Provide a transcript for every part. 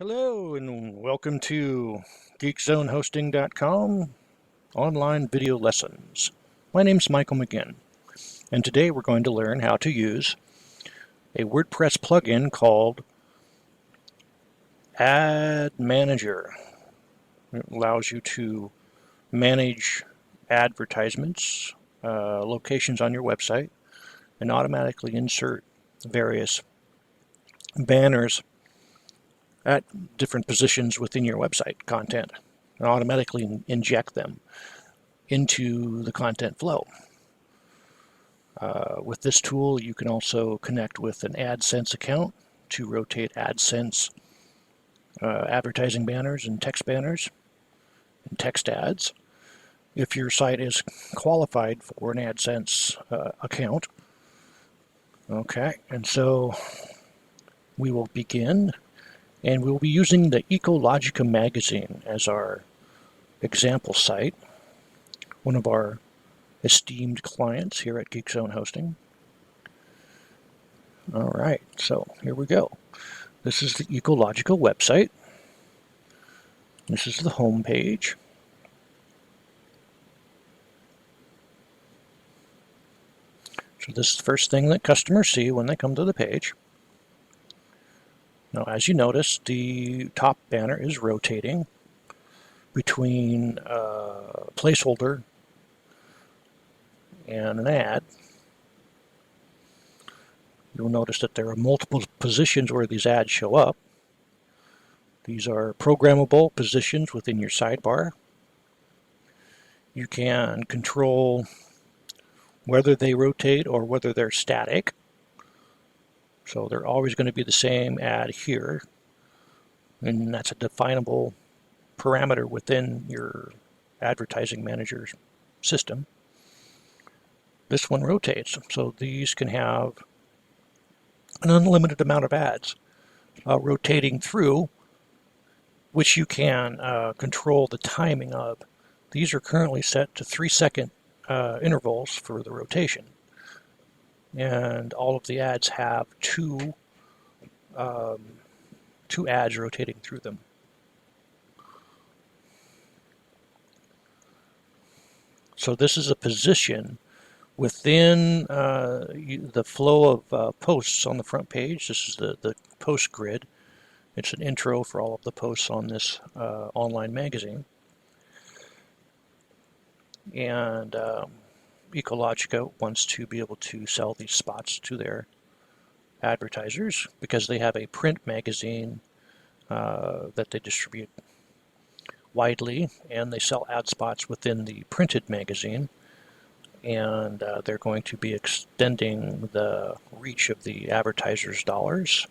Hello and welcome to geekzonehosting.com online video lessons. My name's Michael McGinn, and today we're going to learn how to use a WordPress plugin called Ad Manager. It allows you to manage advertisements, locations on your website, and automatically insert various banners at different positions within your website content and automatically inject them into the content flow. With this tool, you can also connect with an AdSense account to rotate AdSense advertising banners and text ads. If your site is qualified for an AdSense account. Okay, and so we will begin. And we'll be using the Ecologica magazine as our example site, one of our esteemed clients here at Geek Zone Hosting. All right, so here we go. This is the Ecologica website. This is the home page. So this is the first thing that customers see when they come to the page. Now, as you notice, the top banner is rotating between a placeholder and an ad. You'll notice that there are multiple positions where these ads show up. These are programmable positions within your sidebar. You can control whether they rotate or whether they're static. So they're always going to be the same ad here, and that's a definable parameter within your advertising manager system. This one rotates, so these can have an unlimited amount of ads rotating through, which you can control the timing of. These are currently set to 3-second intervals for the rotation. And all of the ads have two ads rotating through them. So this is a position within the flow of posts on the front page. This is the post grid. It's an intro for all of the posts on this online magazine. And Ecologica wants to be able to sell these spots to their advertisers because they have a print magazine that they distribute widely, and they sell ad spots within the printed magazine, and they're going to be extending the reach of the advertisers' dollars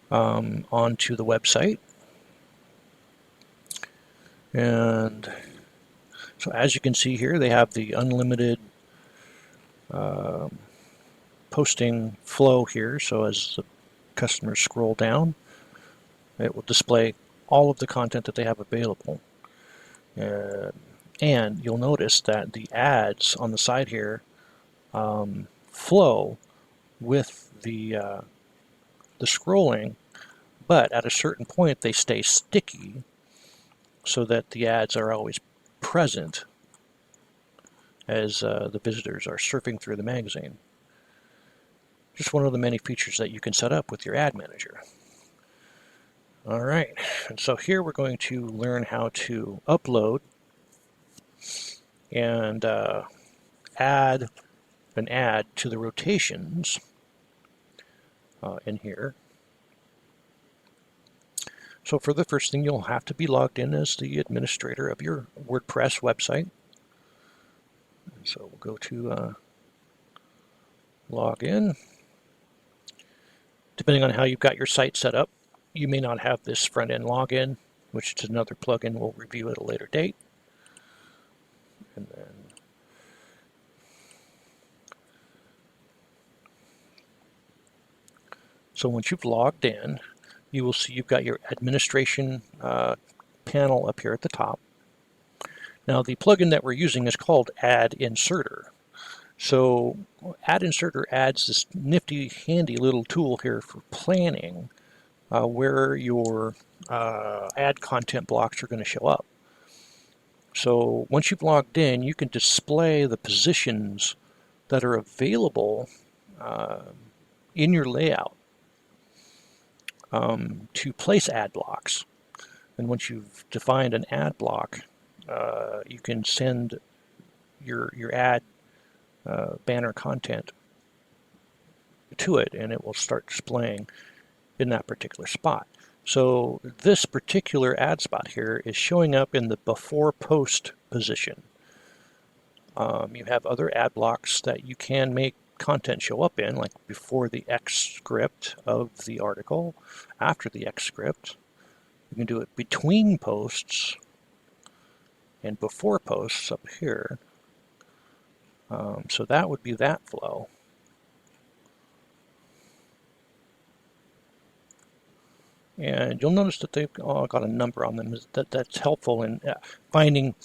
onto the website. And so as you can see here, they have the unlimited posting flow here. So as the customers scroll down, it will display all of the content that they have available. And you'll notice that the ads on the side here flow with the scrolling, but at a certain point they stay sticky so that the ads are always present as the visitors are surfing through the magazine. Just one of the many features that you can set up with your ad manager. All right, and so here we're going to learn how to upload and add an ad to the rotations in here. So for the first thing, you'll have to be logged in as the administrator of your WordPress website. So we'll go to log in. Depending on how you've got your site set up, you may not have this front-end login, which is another plugin we'll review at a later date. And then so once you've logged in, you will see you've got your administration panel up here at the top. Now the plugin that we're using is called Ad Inserter. So Ad Inserter adds this nifty, handy little tool here for planning where your ad content blocks are going to show up. So once you've logged in, you can display the positions that are available in your layout to place ad blocks. And once you've defined an ad block, you can send your ad banner content to it, and it will start displaying in that particular spot. So this particular ad spot here is showing up in the before post position. You have other ad blocks that you can make content show up in, like before the X script of the article, after the X script. You can do it between posts and before posts up here. So that would be that flow. And you'll notice that they've got a number on them. That's helpful in finding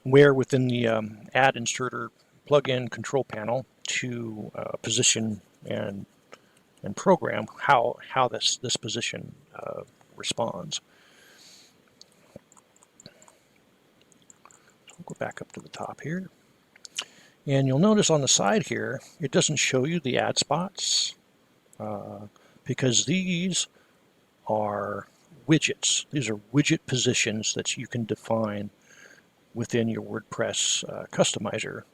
where within the ad inserter plugin control panel to position and program how this position responds. So we'll go back up to the top here. And you'll notice on the side here, it doesn't show you the ad spots because these are widgets. These are widget positions that you can define within your WordPress customizer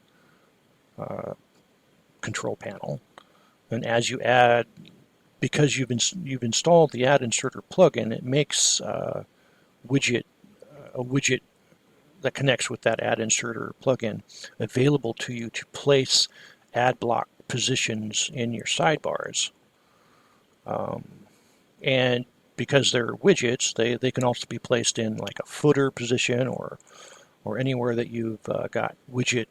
control panel. And as you add, because you've installed the ad inserter plugin, it makes a widget that connects with that ad inserter plugin available to you to place ad block positions in your sidebars. And because they're widgets, they can also be placed in like a footer position or anywhere that you've got widget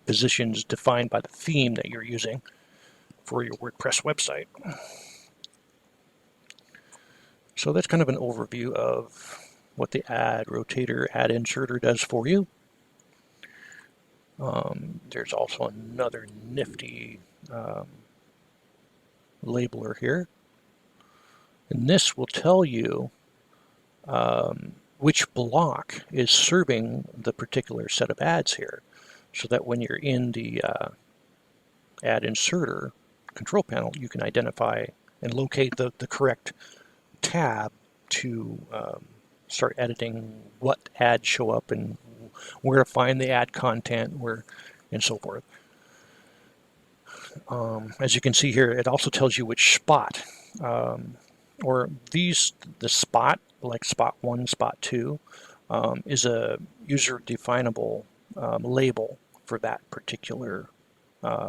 positions defined by the theme that you're using for your WordPress website. So that's kind of an overview of what the ad rotator, ad inserter does for you. There's also another nifty labeler here. And this will tell you which block is serving the particular set of ads here, so that when you're in the ad inserter control panel, you can identify and locate the correct tab to start editing what ads show up and where to find the ad content, and so forth. As you can see here, it also tells you which spot, the spot, like spot 1, spot 2, is a user-definable label for that particular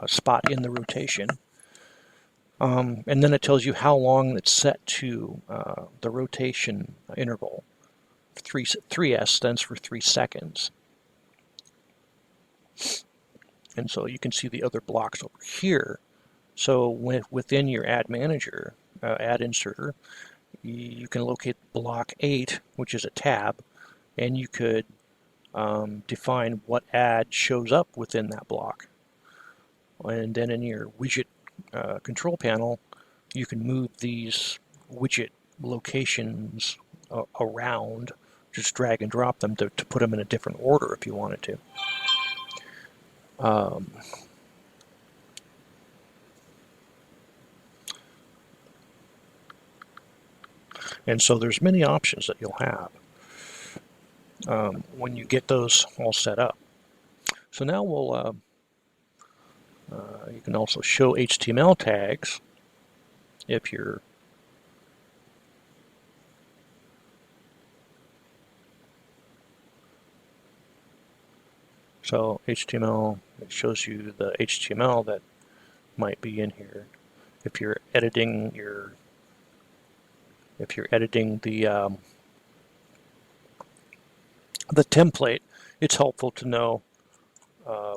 spot in the rotation. And then it tells you how long it's set to the rotation interval. 3S stands for 3 seconds. And so you can see the other blocks over here. So within your ad manager, ad inserter, you can locate block 8, which is a tab, and you could define what ad shows up within that block. And then in your widget control panel, you can move these widget locations around, just drag and drop them to put them in a different order if you wanted to. And so there's many options that you'll have when you get those all set up. So now we'll you can also show HTML tags if you're so HTML, it shows you the HTML that might be in here. If you're editing the template, it's helpful to know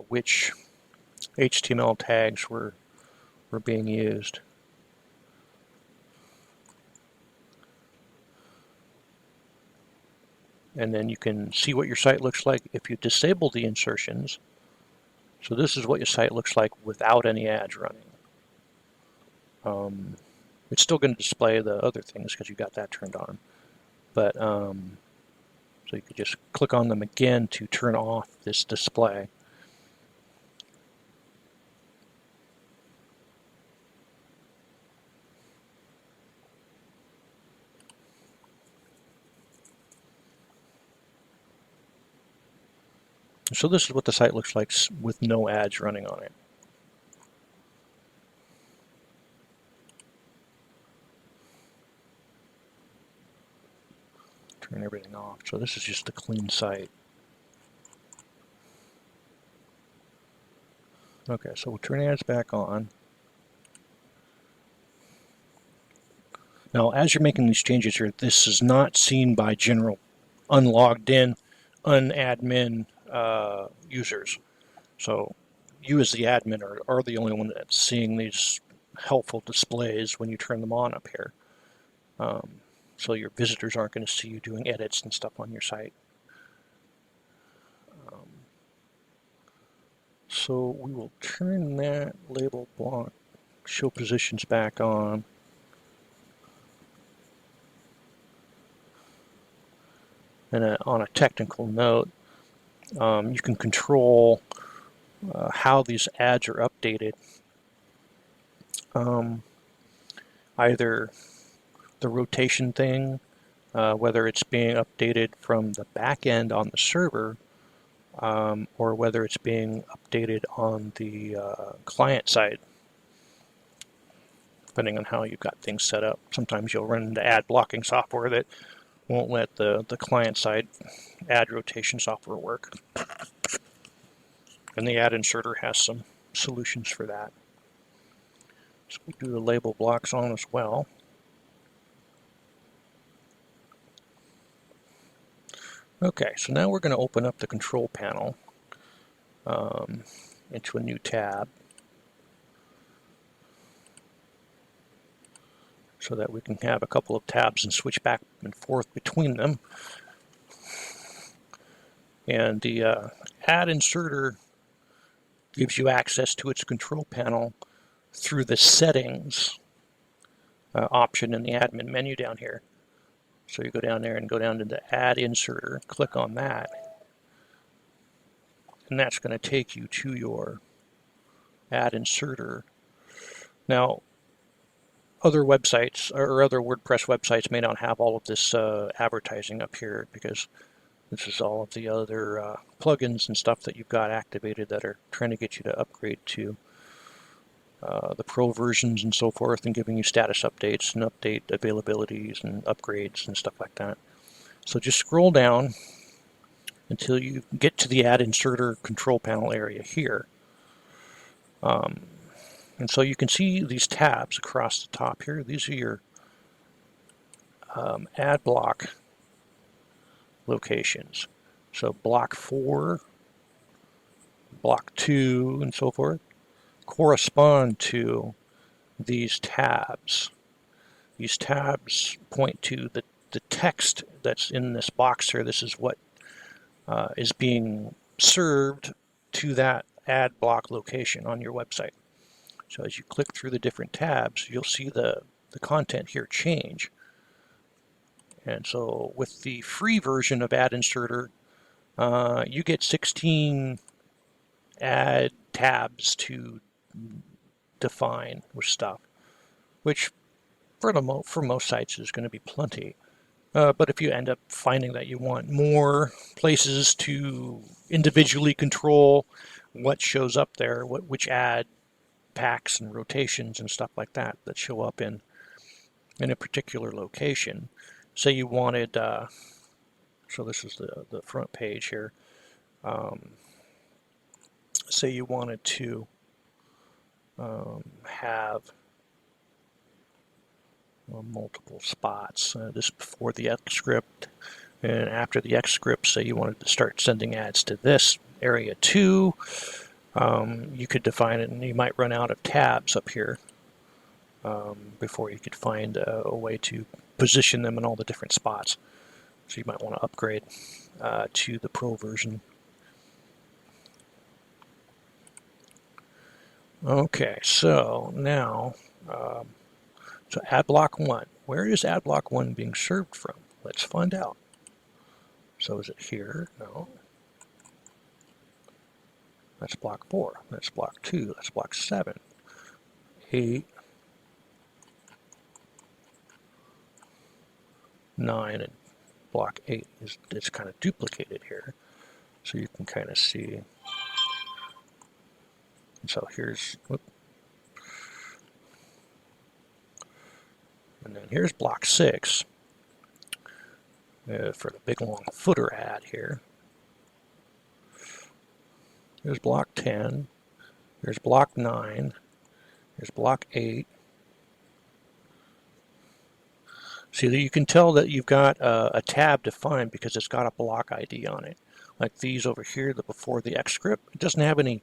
which HTML tags were being used. And then you can see what your site looks like if you disable the insertions. So this is what your site looks like without any ads running. It's still going to display the other things because you got that turned on. But so you could just click on them again to turn off this display. So this is what the site looks like with no ads running on it. Turn everything off. So this is just a clean site. Okay, so we'll turn ads back on. Now, as you're making these changes here, this is not seen by general unlogged in, unadmin users. So you as the admin are the only one that's seeing these helpful displays when you turn them on up here. So your visitors aren't going to see you doing edits and stuff on your site. So we will turn that label block, show positions back on. And on a technical note, you can control how these ads are updated. Either the rotation thing, whether it's being updated from the back end on the server, or whether it's being updated on the client side, depending on how you've got things set up. Sometimes you'll run into ad blocking software that won't let the client side ad rotation software work. And the ad inserter has some solutions for that. So we'll do the label blocks on as well. Okay, so now we're going to open up the control panel into a new tab so that we can have a couple of tabs and switch back and forth between them. And the ad inserter gives you access to its control panel through the settings option in the admin menu down here. So you go down there and go down to the ad inserter, click on that, and that's going to take you to your ad inserter. Now, other websites or other WordPress websites may not have all of this advertising up here because this is all of the other plugins and stuff that you've got activated that are trying to get you to upgrade to the pro versions and so forth, and giving you status updates and update availabilities and upgrades and stuff like that. So just scroll down until you get to the ad inserter control panel area here. And so you can see these tabs across the top here. These are your ad block locations. So block 4, block 2, and so forth correspond to these tabs. These tabs point to the text that's in this box here. This is what is being served to that ad block location on your website. So as you click through the different tabs, you'll see the content here change. And so with the free version of Ad Inserter, you get 16 ad tabs to define with stuff, which for most sites is going to be plenty. But if you end up finding that you want more places to individually control what shows up there, which ad packs and rotations and stuff like that show up in a particular location. Say you wanted, so this is the front page here. Say you wanted to have multiple spots. This before the X script and after the X script. Say you wanted to start sending ads to this area too. You could define it, and you might run out of tabs up here before you could find a way to position them in all the different spots. So you might want to upgrade to the Pro version. Okay, so now So ad block 1. Where is ad block 1 being served from? Let's find out. So is it here? No. That's block 4. That's block 2. That's block 7. 8, 9, and block 8 is kind of duplicated here. So you can kind of see. And so here's, and then here's block 6 for the big long footer ad here. Here's block 10. Here's block 9. Here's block 8. See, that you can tell that you've got a tab defined because it's got a block ID on it. Like these over here, the before the X script, it doesn't have any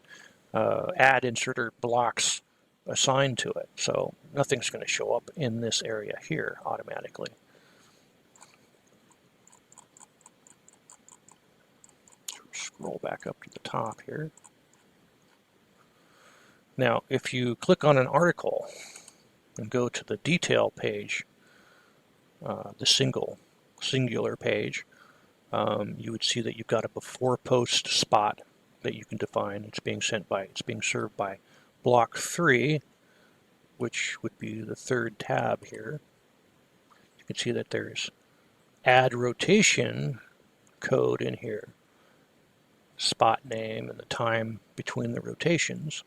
ad inserter blocks assigned to it. So nothing's going to show up in this area here automatically. Scroll back up to the top here. Now, if you click on an article and go to the detail page, the singular page, you would see that you've got a before post spot that you can define. It's being served by block 3, which would be the third tab here. You can see that there's add rotation code in here, spot name and the time between the rotations.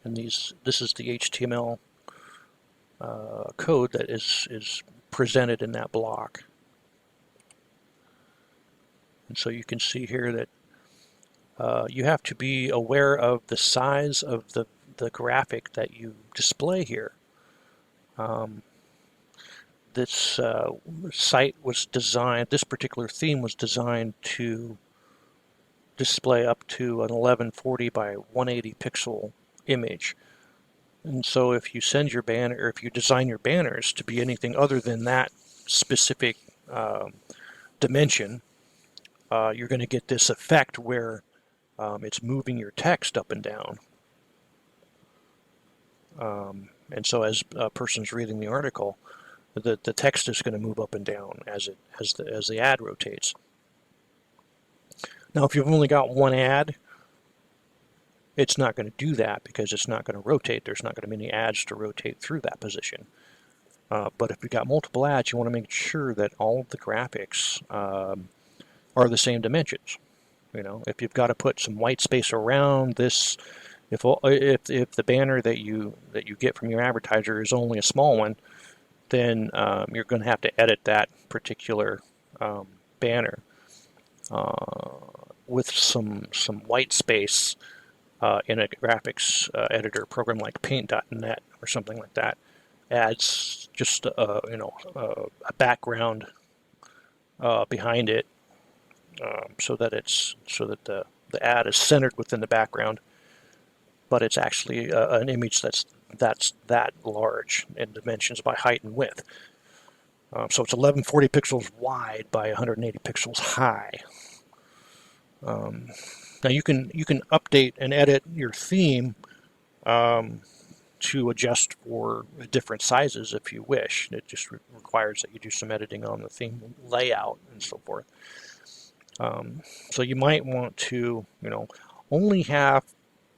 And this is the HTML code that is presented in that block. And so you can see here that you have to be aware of the size of the graphic that you display here. This site was designed, this particular theme was designed to display up to an 1140 by 180 pixel image. And so if you send your banner, or if you design your banners to be anything other than that specific dimension, you're going to get this effect where it's moving your text up and down. And so as a person's reading the article, the text is going to move up and down as the ad rotates. Now, if you've only got one ad, it's not going to do that because it's not going to rotate. There's not going to be any ads to rotate through that position. But if you've got multiple ads, you want to make sure that all of the graphics are the same dimensions. You know, if you've got to put some white space around this, if the banner that you get from your advertiser is only a small one, then you're going to have to edit that particular banner with some white space in a graphics editor program like Paint.net or something like that. Adds just a background behind it, so that the ad is centered within the background, but it's actually an image that's that large in dimensions by height and width. So it's 1140 pixels wide by 180 pixels high. Now you can update and edit your theme to adjust for different sizes if you wish. It just requires that you do some editing on the theme layout and so forth. So you might want to, only have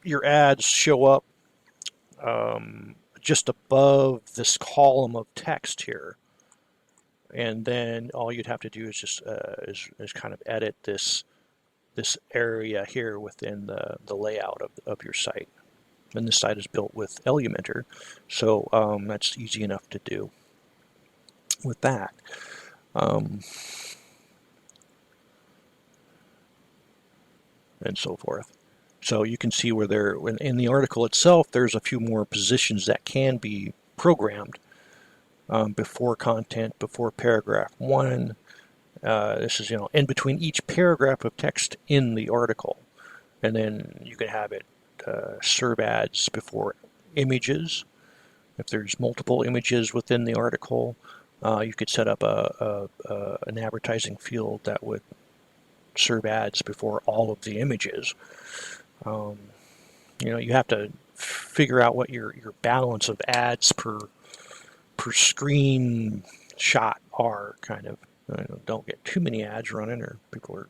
your ads show up just above this column of text here, and then all you'd have to do is just is kind of edit this area here within the layout of your site. And this site is built with Elementor, so that's easy enough to do with that. And so forth. So you can see where in the article itself, there's a few more positions that can be programmed before content, before paragraph 1. This is, in between each paragraph of text in the article. And then you can have it serve ads before images. If there's multiple images within the article, you could set up an advertising field that would serve ads before all of the images. You have to figure out what your balance of ads per per screen shot are kind of. Don't get too many ads running, or people are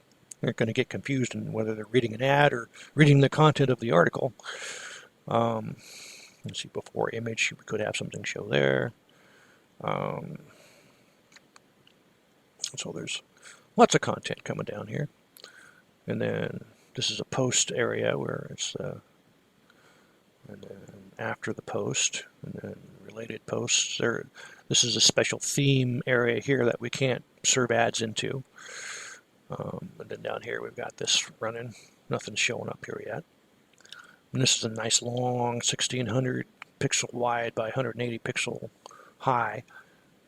going to get confused in whether they're reading an ad or reading the content of the article. Let's see, before image, we could have something show there. So there's lots of content coming down here. And then this is a post area where it's, and then after the post, and then related posts. This is a special theme area here that we can't serve ads into. And then down here we've got this running. Nothing's showing up here yet. And this is a nice long 1600 pixel wide by 180 pixel high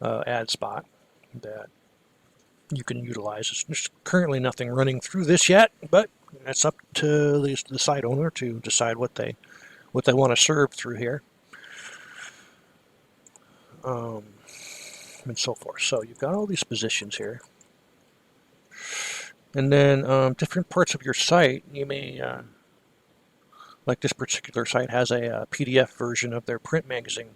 ad spot that you can utilize. There's currently nothing running through this yet, but that's up to the site owner to decide what they want to serve through here. And so forth. So you've got all these positions here. And then different parts of your site, you may, like this particular site has a PDF version of their print magazine.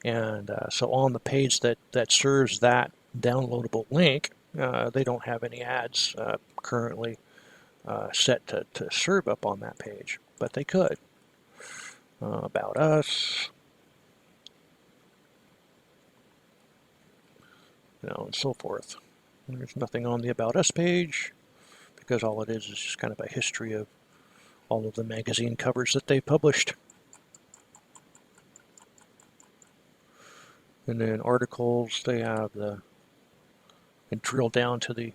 And so on the page that serves that downloadable link, they don't have any ads currently set to serve up on that page, but they could. About us, and so forth. There's nothing on the About Us page because all it is just kind of a history of all of the magazine covers that they published. And then articles, they have and drill down to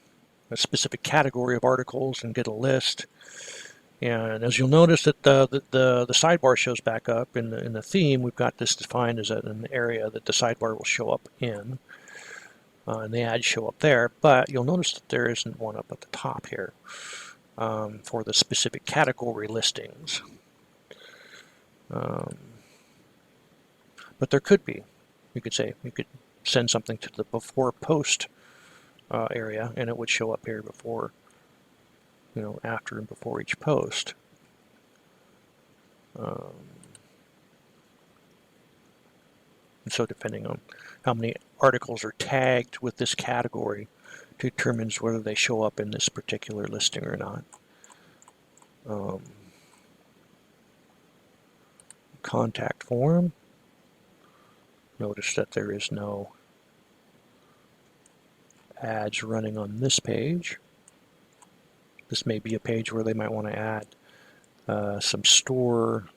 a specific category of articles and get a list. And as you'll notice that the sidebar shows back up in the theme, we've got this defined as an area that the sidebar will show up in. And the ads show up there, but you'll notice that there isn't one up at the top here for the specific category listings. But there could be. You could send something to the before post area, and it would show up here before, after and before each post. And so depending on how many articles are tagged with this category determines whether they show up in this particular listing or not. Contact form. Notice that there is no ads running on this page. This may be a page where they might want to add some store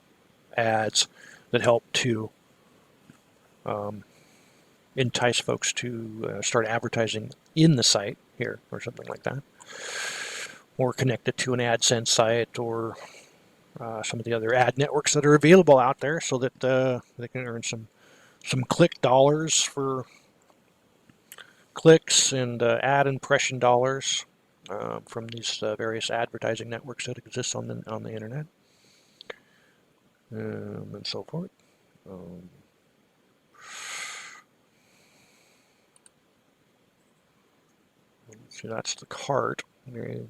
ads that help to entice folks to start advertising in the site here or something like that, or connect it to an AdSense site or some of the other ad networks that are available out there so that they can earn some click dollars for clicks and ad impression dollars from these various advertising networks that exist on the internet, and so forth. So that's the cart. They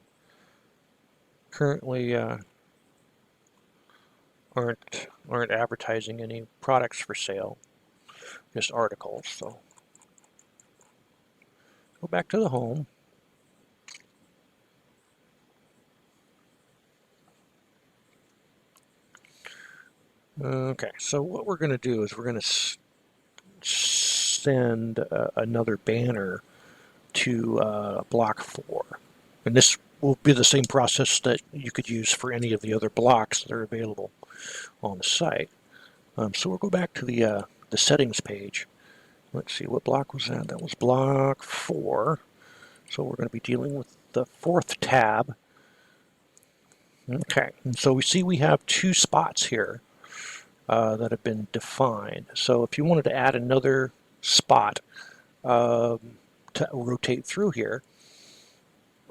currently aren't advertising any products for sale, just articles. So go back to the home. Okay, so what we're going to do is we're going to send another banner to block 4. And this will be the same process that you could use for any of the other blocks that are available on the site. So we'll go back to the settings page. Let's see, what block was that? That was block 4. So we're going to be dealing with the 4th tab. Okay, and so we see we have 2 spots here that have been defined. So if you wanted to add another spot to rotate through here,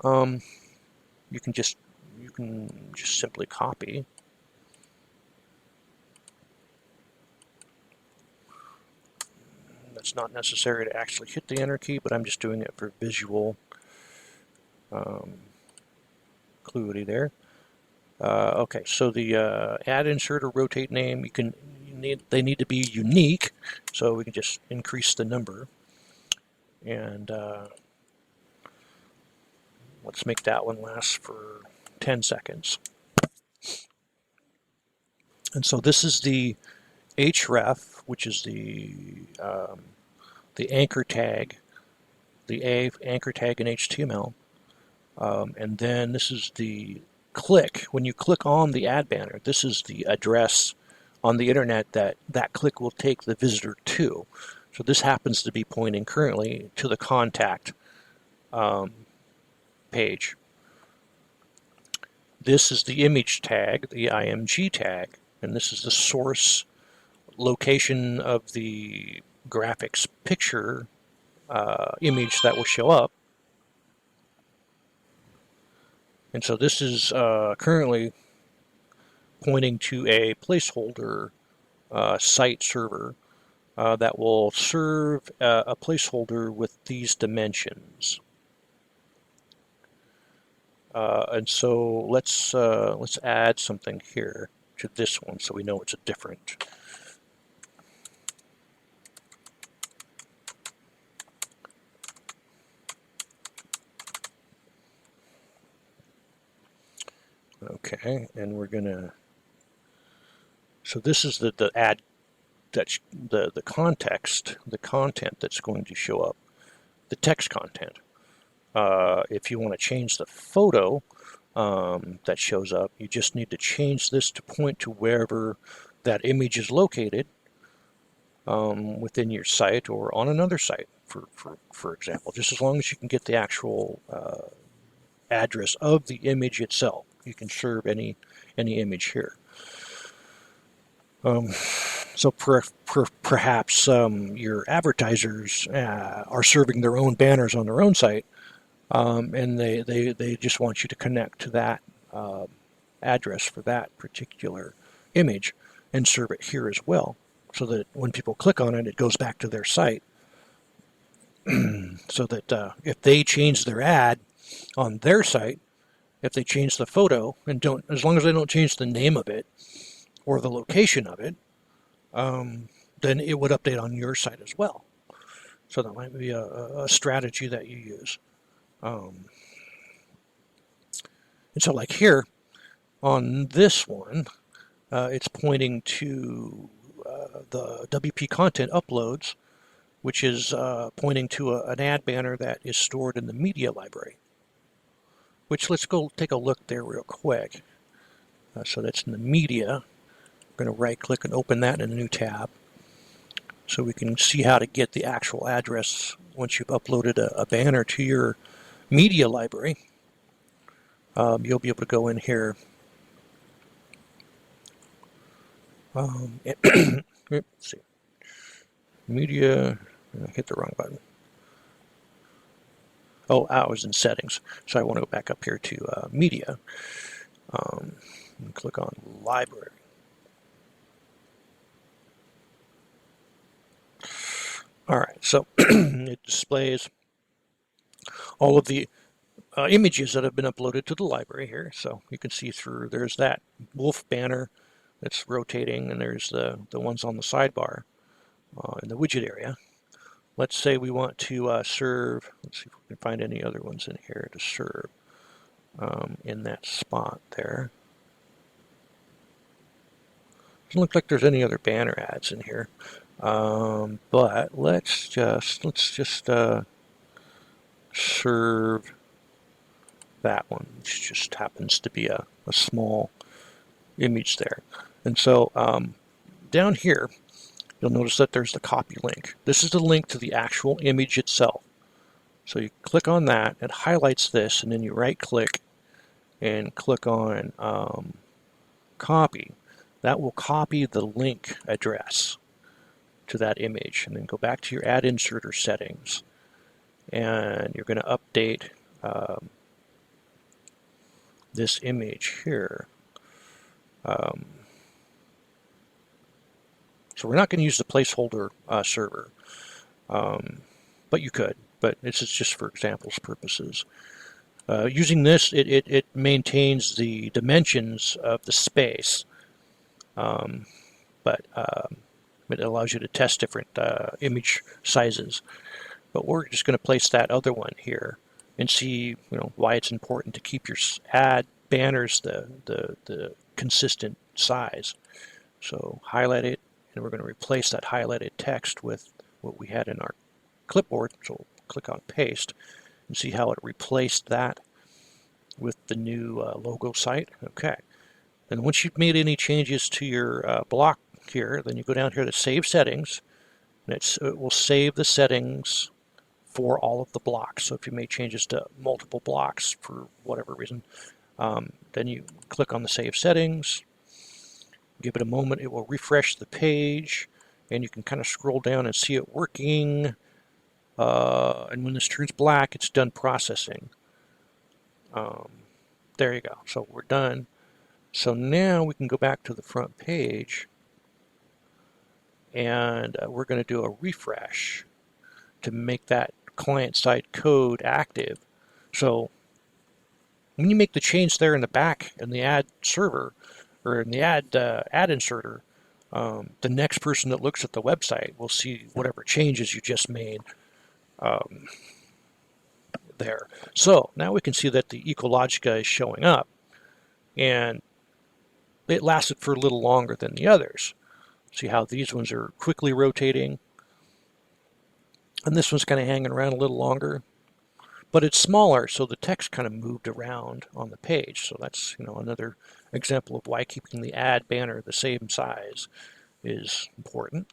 you can just simply copy. That's not necessary to actually hit the enter key, but I'm just doing it for visual cluity there. Okay, so the add, insert, or rotate name, you can they need to be unique, so we can just increase the number. And let's make that one last for 10 seconds. And so this is the href, which is the anchor tag, the A anchor tag in HTML. And then this is the click. When you click on the ad banner, this is the address on the internet that that click will take the visitor to. So this happens to be pointing currently to the contact page. This is the image tag, the img tag, and this is the source location of the graphics picture image that will show up. And so this is currently pointing to a placeholder site server that will serve a placeholder with these dimensions. And so let's add something here to this one so we know it's a different. Okay, and we're gonna. So this is the ad, that's the context, the content that's going to show up, the text content. If you want to change the photo that shows up, you just need to change this to point to wherever that image is located within your site or on another site, for example, just as long as you can get the actual address of the image itself. You can serve any image here. So perhaps your advertisers are serving their own banners on their own site, and they just want you to connect to that address for that particular image and serve it here as well, so that when people click on it, it goes back to their site. So that if they change their ad on their site, if they change the photo and don't, as long as they don't change the name of it or the location of it, then it would update on your site as well. So that might be a strategy that you use. And so like here on this one, it's pointing to the WP content uploads, which is pointing to an ad banner that is stored in the media library. Which, let's go take a look there real quick. So that's in the media. I'm going to right click and open that in a new tab so we can see how to get the actual address once you've uploaded a banner to your media library. You'll be able to go in here. Let's see. Media, I hit the wrong button. Oh, I was in settings, so I want to go back up here to media and click on library. All right, so it displays all of the images that have been uploaded to the library here. So you can see through, there's that wolf banner that's rotating, and there's the ones on the sidebar in the widget area. Let's say we want to serve, let's see if we can find any other ones in here to serve in that spot there. Doesn't look like there's any other banner ads in here. But let's just serve that one, which just happens to be a small image there. And so down here, you'll notice that there's the copy link. This is the link to the actual image itself. So you click on that, it highlights this, and then you right click and click on copy. That will copy the link address to that image, and then go back to your ad inserter settings, and you're going to update this image here. So we're not going to use the placeholder server, but you could. But this is just for examples purposes. Using this, it maintains the dimensions of the space but it allows you to test different image sizes. But we're just going to place that other one here and see, why it's important to keep your ad banners the consistent size. So highlight it, and we're going to replace that highlighted text with what we had in our clipboard. So we'll click on paste and see how it replaced that with the new logo site. Okay. And once you've made any changes to your block here, then you go down here to Save Settings, and it will save the settings for all of the blocks. So if you made changes to multiple blocks for whatever reason, then you click on the Save Settings, give it a moment, it will refresh the page, and you can kind of scroll down and see it working. And when this turns black, it's done processing. There you go. So we're done. So now we can go back to the front page, and we're going to do a refresh to make that client-side code active. So when you make the change there in the back in the ad server or in the ad inserter, the next person that looks at the website will see whatever changes you just made there. So now we can see that the Ecologica is showing up, and it lasted for a little longer than the others. See how these ones are quickly rotating, and this one's kind of hanging around a little longer, but it's smaller, so the text kind of moved around on the page. So that's another example of why keeping the ad banner the same size is important.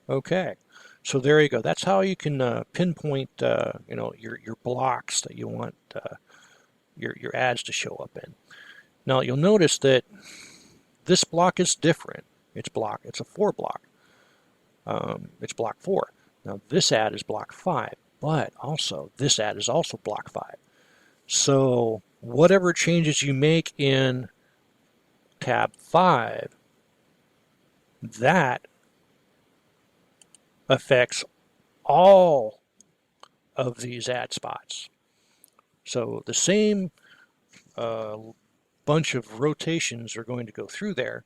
Okay, so there you go. That's how you can pinpoint your blocks that you want your ads to show up in. Now you'll notice that this block is different. It's a 4 block. It's block 4. Now this ad is block 5, but also this ad is also block 5. So whatever changes you make in tab 5, that affects all of these ad spots. So the same bunch of rotations are going to go through there.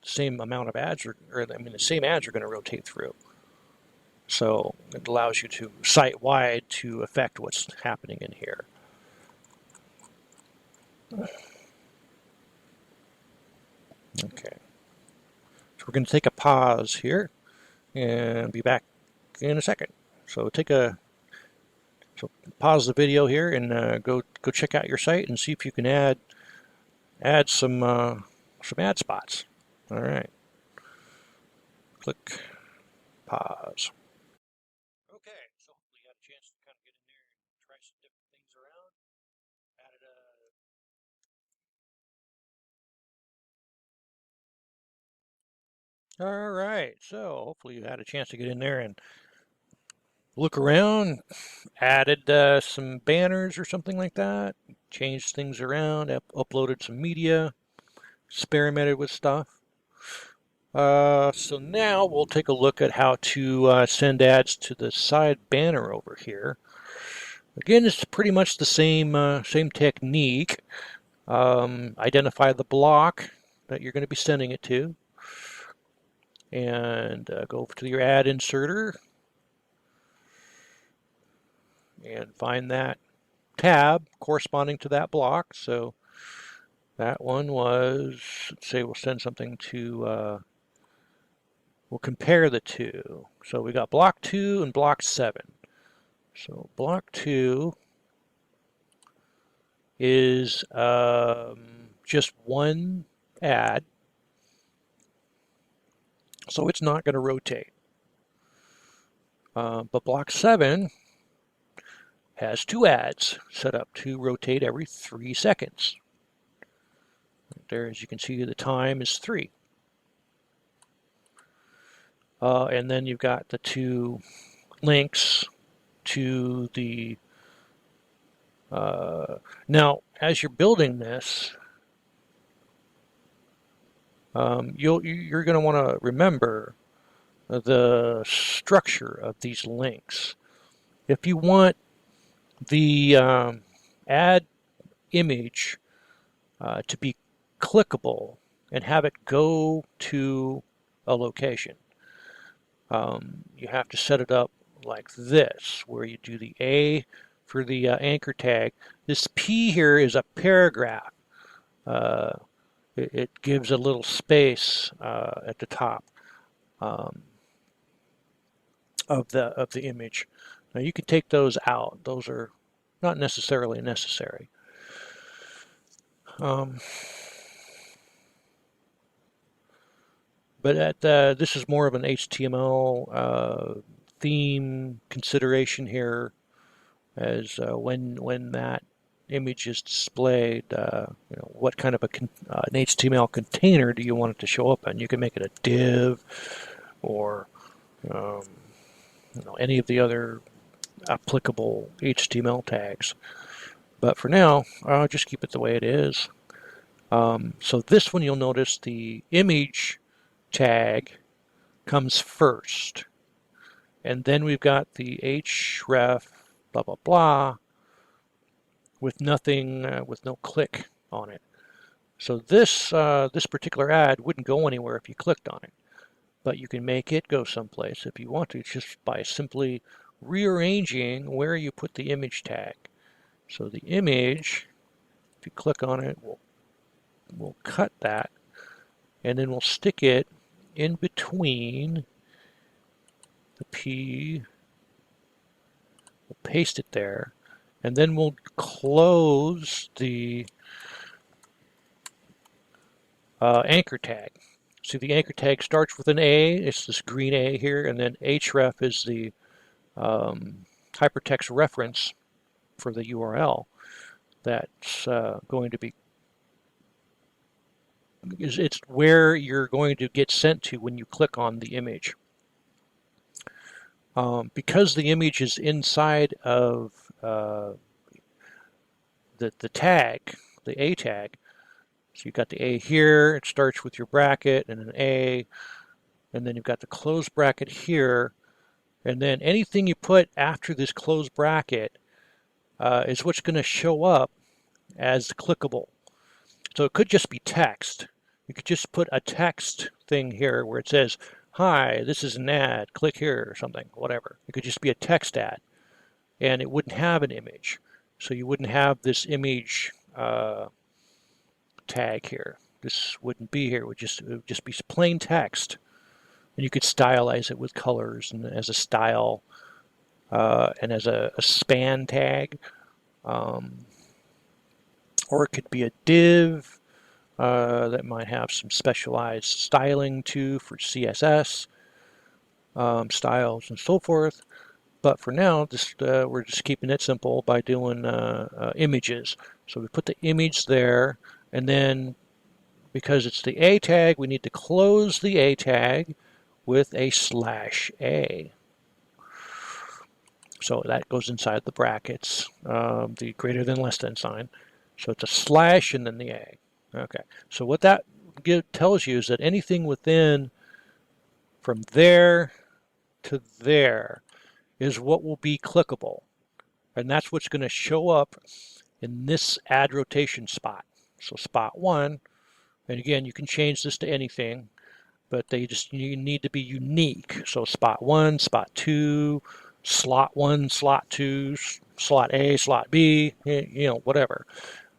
Same amount of ads, the same ads are going to rotate through. So it allows you to site-wide to affect what's happening in here. Okay. So we're going to take a pause here and be back in a second. So pause the video here and go check out your site and see if you can add some ad spots. All right. Click pause. Okay, so hopefully you had a chance to kind of get in there and try some different things around. Added All right, so hopefully you had a chance to get in there and look around, added some banners or something like that, changed things around, uploaded some media, experimented with stuff. So now we'll take a look at how to send ads to the side banner over here. Again, it's pretty much the same technique. Identify the block that you're going to be sending it to, and go over to your ad inserter and find that tab corresponding to that block. So that one was, let's say we'll send something to, we'll compare the two. So we got block 2 and block 7. So block 2 is just one ad, so it's not going to rotate. But block 7 has 2 ads set up to rotate every 3 seconds. There, as you can see, the time is 3. And then you've got the 2 links to the... now, as you're building this, you're going to want to remember the structure of these links. If you want the ad image to be clickable and have it go to a location. You have to set it up like this, where you do the A for the anchor tag. This P here is a paragraph. It gives a little space at the top of the image. Now you can take those out. Those are not necessarily necessary. But this is more of an HTML theme consideration here, as when that image is displayed, what kind of an HTML container do you want it to show up in? You can make it a div, or any of the other applicable HTML tags. But for now, I'll just keep it the way it is. So this one, you'll notice the image tag comes first, and then we've got the href blah blah blah with nothing, with no click on it. So this this particular ad wouldn't go anywhere if you clicked on it, but you can make it go someplace if you want to, just by simply rearranging where you put the image tag. So the image, if you click on it, we'll cut that, and then we'll stick it in between the P. We'll paste it there, and then we'll close the anchor tag. See, the anchor tag starts with an A. It's this green A here, and then href is the hypertext reference for the URL that's going to be, it's where you're going to get sent to when you click on the image. Because the image is inside of the tag, the A tag, so you've got the A here, it starts with your bracket and an A, and then you've got the closed bracket here, and then anything you put after this closed bracket is what's going to show up as clickable. So it could just be text. You could just put a text thing here where it says, "Hi, this is an ad, click here," or something, whatever. It could just be a text ad, and it wouldn't have an image. So you wouldn't have this image tag here. This wouldn't be here. It would just be plain text. And you could stylize it with colors and as a style and as a span tag. Or it could be a div that might have some specialized styling too for CSS styles and so forth. But for now, we're just keeping it simple by doing images. So we put the image there, and then because it's the A tag, we need to close the A tag with a /A. So that goes inside the brackets, the greater than less than sign. So it's a slash and then the A. Okay. So what that tells you is that anything within from there to there is what will be clickable. And that's what's going to show up in this add rotation spot. So spot 1, and again, you can change this to anything, but you need to be unique. So spot 1, spot 2, slot 1, slot 2, slot A, slot B, whatever.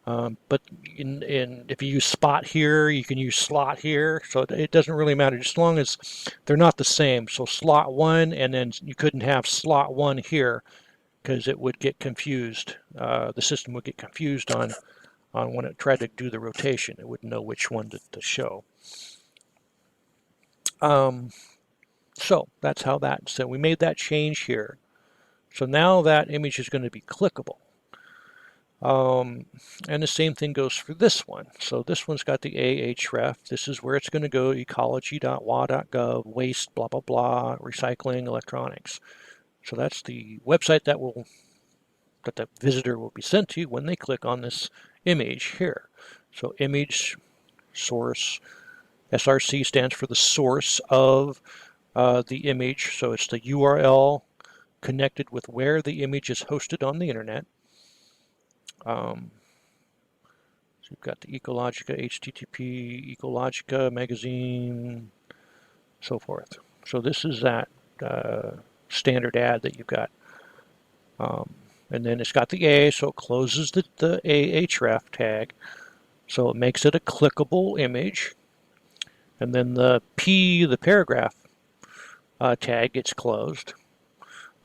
But if you use spot here, you can use slot here. So it doesn't really matter, just as long as they're not the same. So slot 1, and then you couldn't have slot 1 here because it would get confused. The system would get confused on when it tried to do the rotation. It wouldn't know which one to show. So that's how so we made that change here. So now that image is going to be clickable. And the same thing goes for this one. So this one's got the ahref. This is where it's going to go, ecology.wa.gov, waste, blah, blah, blah, recycling, electronics. So that's the website that the visitor will be sent to when they click on this image here. So image source, SRC stands for the source of the image. So it's the URL connected with where the image is hosted on the internet. So you've got the Ecologica, HTTP, Ecologica magazine, so forth. So this is that standard ad that you've got. And then it's got the A, so it closes the ahref tag. So it makes it a clickable image. And then the P, the paragraph tag, gets closed.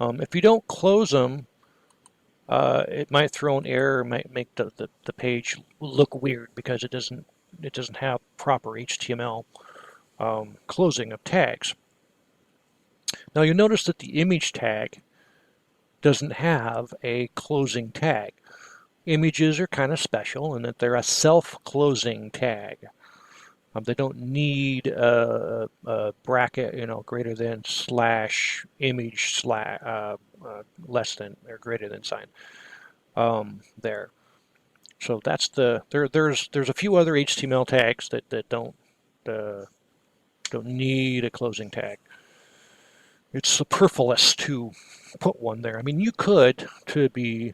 If you don't close them, it might throw an error, might make the page look weird because it doesn't have proper HTML closing of tags. Now you'll notice that the image tag doesn't have a closing tag. Images are kind of special in that they're a self-closing tag. They don't need a bracket, greater than slash image slash less than or greater than sign there. So that's there's a few other HTML tags that don't need a closing tag. It's superfluous to put one there. I mean, you could, to be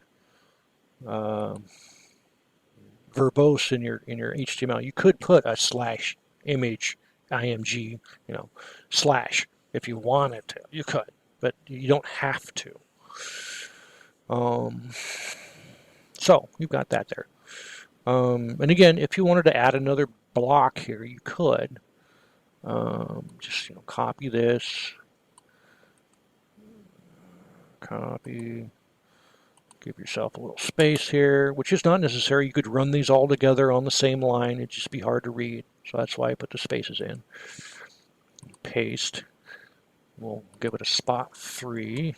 verbose in your HTML, you could put a slash image img, slash if you wanted to. You could, but you don't have to. So you've got that there. And again, if you wanted to add another block here, you could. Just copy this, copy. Give yourself a little space here, which is not necessary. You could run these all together on the same line. It'd just be hard to read. So that's why I put the spaces in. Paste. We'll give it a spot 3.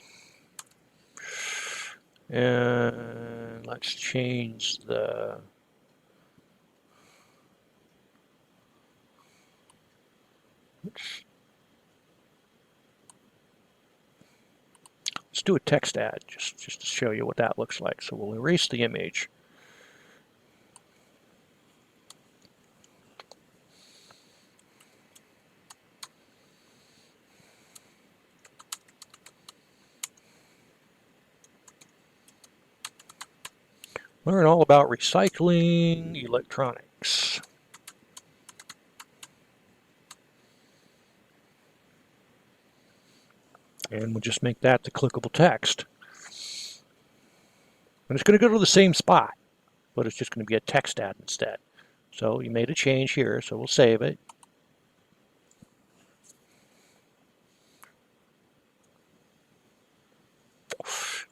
And let's change the... Oops. Let's do a text ad just to show you what that looks like. So we'll erase the image. Learn all about recycling electronics. And we'll just make that the clickable text. And it's going to go to the same spot, but it's just going to be a text ad instead. So you made a change here, so we'll save it.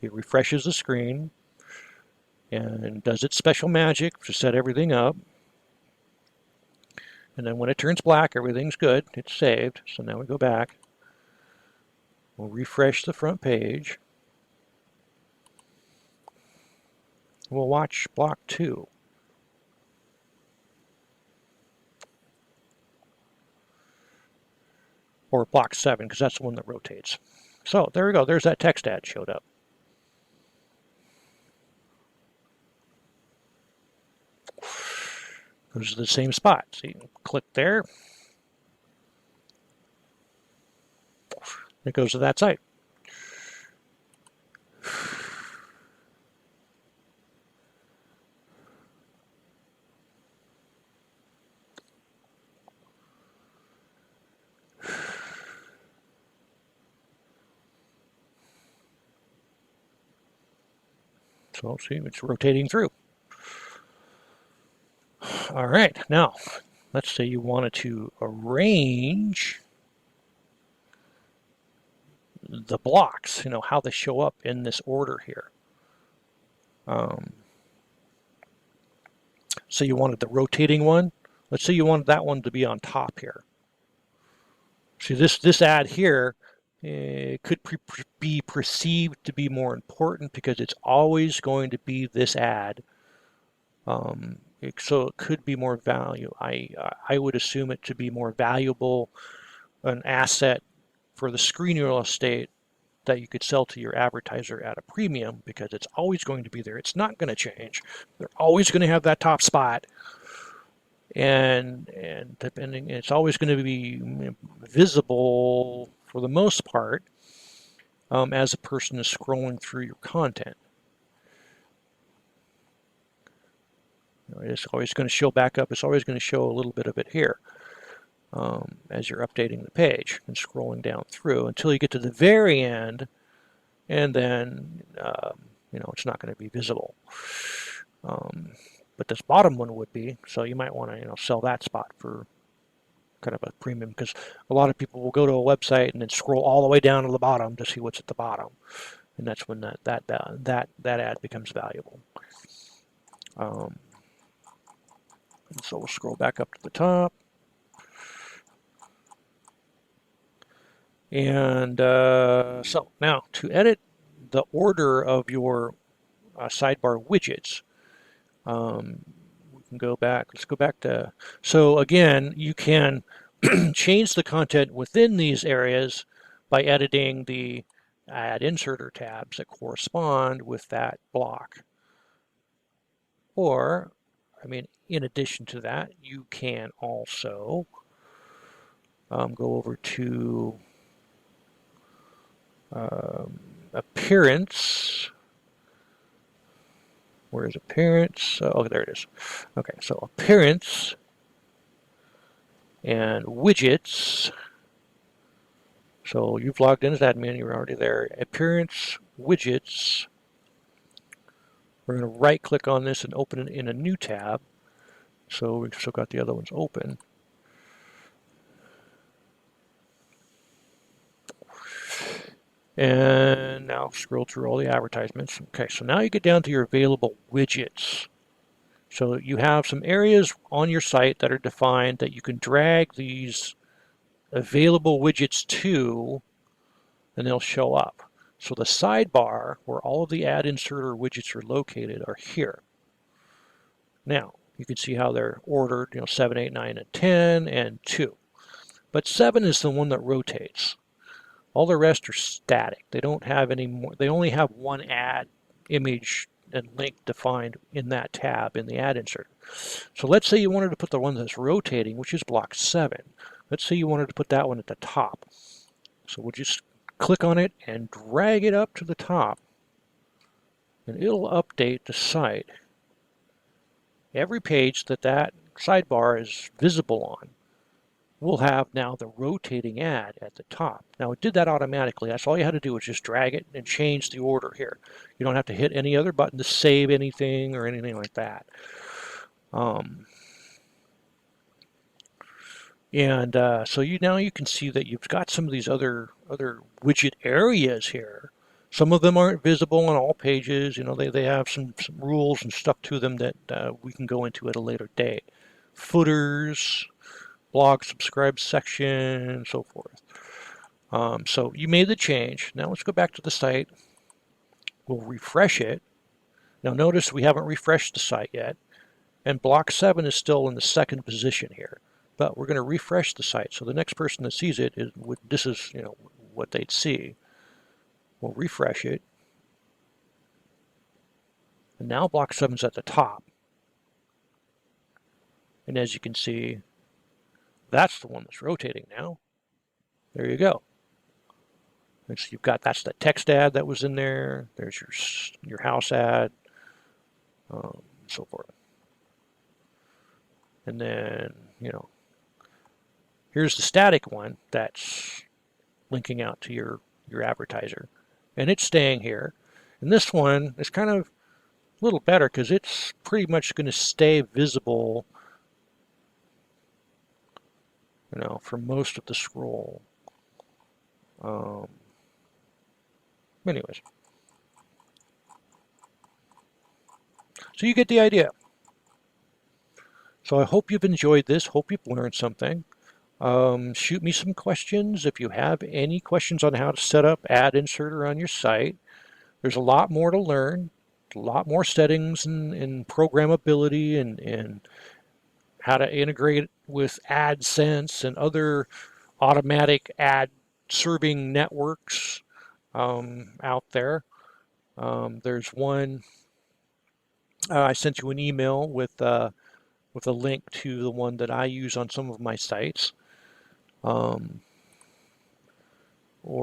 It refreshes the screen and does its special magic to set everything up. And then when it turns black, everything's good. It's saved. So now we go back. We'll refresh the front page. We'll watch block 2. Or block 7, because that's the one that rotates. So there we go. There's that text ad showed up. Goes to the same spot. So you can click there. It goes to that site. So see, it's rotating through. All right, now let's say you wanted to arrange the blocks, how they show up in this order here. So you wanted the rotating one. Let's say you wanted that one to be on top here. See, this ad here could be perceived to be more important because it's always going to be this ad. So it could be more value. I would assume it to be more valuable, an asset for the screen real estate that you could sell to your advertiser at a premium because it's always going to be there. It's not going to change. They're always going to have that top spot. And depending, it's always going to be visible for the most part as a person is scrolling through your content. It's always going to show back up. It's always going to show a little bit of it here as you're updating the page and scrolling down through until you get to the very end, and then it's not going to be visible. But this bottom one would be, so you might want to sell that spot for kind of a premium, because a lot of people will go to a website and then scroll all the way down to the bottom to see what's at the bottom, and that's when that ad becomes valuable. And so we'll scroll back up to the top, and so now to edit the order of your sidebar widgets, we can go back. Let's go back to, so again, you can change the content within these areas by editing the add inserter tabs that correspond with that block. Or, in addition to that, you can also go over to appearance. Where is appearance? Oh, there it is. Okay, so appearance and widgets. So you've logged in as admin, you're already there. Appearance, widgets. We're going to right click on this and open it in a new tab. So we've still got the other ones open. And now scroll through all the advertisements. Okay, so now you get down to your available widgets. So you have some areas on your site that are defined that you can drag these available widgets to, and they'll show up. So the sidebar, where all of the add inserter widgets are located, are here. Now, you can see how they're ordered, 7, 8, 9, and 10, and 2. But 7 is the one that rotates. All the rest are static. They don't have any more. They only have one ad image and link defined in that tab in the ad insert. So let's say you wanted to put the one that's rotating, which is block 7. Let's say you wanted to put that one at the top. So we'll just click on it and drag it up to the top, and it'll update the site. Every page that sidebar is visible on will have now the rotating ad at the top. Now it did that automatically. That's all you had to do was just drag it and change the order here. You don't have to hit any other button to save anything or anything like that. So now you can see that you've got some of these other widget areas here. Some of them aren't visible on all pages. They have some rules and stuff to them that we can go into at a later date. Footers, blog subscribe section, and so forth. So you made the change. Now let's go back to the site. We'll refresh it. Now notice we haven't refreshed the site yet, and block 7 is still in the second position here. But we're going to refresh the site, so the next person that sees it this is what they'd see. We'll refresh it, and now block 7 is at the top. And as you can see, that's the one that's rotating now. There you go. And so that's the text ad that was in there. There's your house ad, and so forth. And then here's the static one that's linking out to your advertiser, and it's staying here. And this one is kind of a little better because it's pretty much going to stay visible, for most of the scroll. Anyways, so you get the idea. So I hope you've enjoyed this. Hope you've learned something. Shoot me some questions if you have any questions on how to set up ad inserter on your site. There's a lot more to learn, a lot more settings and programmability and how to integrate with AdSense and other automatic ad serving networks out there. There's one, I sent you an email with a link to the one that I use on some of my sites. Or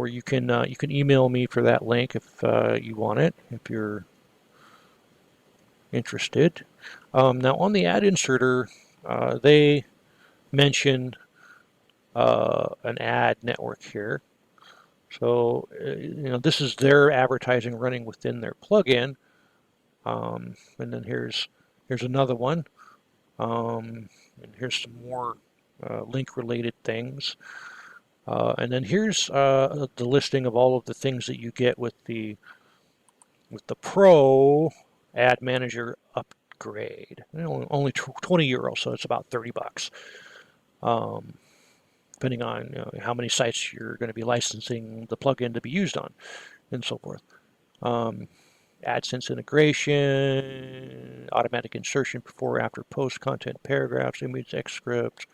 you can email me for that link if you want it. If you're interested. Now on the ad inserter, they mention an ad network here. So, this is their advertising running within their plugin. And then here's another one. And here's some more link-related things. And then here's the listing of all of the things that you get with the Pro Ad Manager upgrade. Only 20 euros, so it's about 30 bucks. Depending on how many sites you're going to be licensing the plugin to be used on, and so forth. AdSense integration, automatic insertion before, after, post, content, paragraphs, image, text script.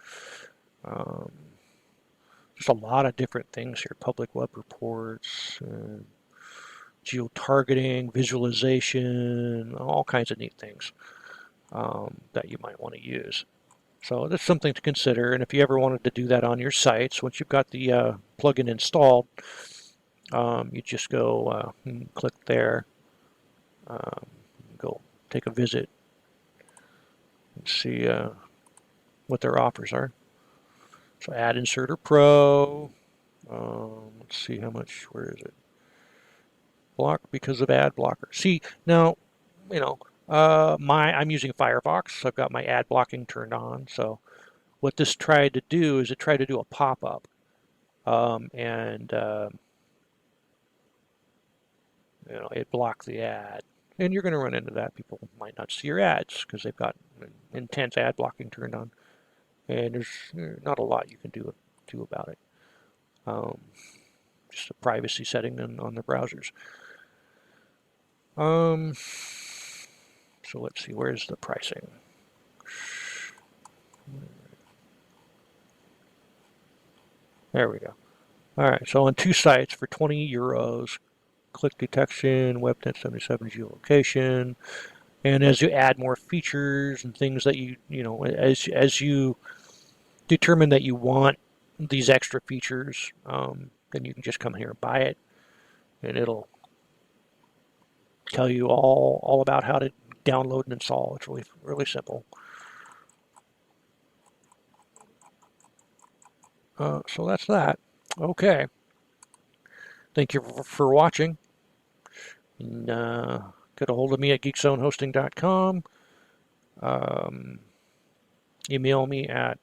Just a lot of different things here. Public web reports, geo-targeting, visualization, all kinds of neat things that you might want to use. So that's something to consider. And if you ever wanted to do that on your sites, once you've got the plugin installed, you just go click there, go take a visit and see what their offers are. So Ad Inserter Pro, let's see how much, where is it? Block because of ad blocker. See, now, I'm using Firefox. I've got my ad blocking turned on. So what this tried to do is it tried to do a pop-up. And it blocked the ad. And you're going to run into that. People might not see your ads because they've got intense ad blocking turned on. And there's not a lot you can do about it. Just a privacy setting on the browsers. So let's see, where's the pricing? There we go. All right, so on 2 sites for 20 euros, click detection, WebNet 77 geolocation, and as you add more features and things that as you determine that you want these extra features, then you can just come here and buy it, and it'll tell you all about how to download and install. It's really simple. So that's that. Okay. Thank you for watching. And, get a hold of me at geekzonehosting.com. Email me at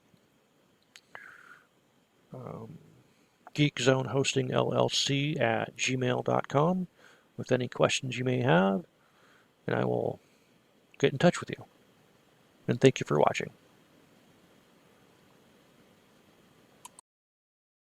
geekzonehostingllc@gmail.com with any questions you may have, and I will get in touch with you. And thank you for watching.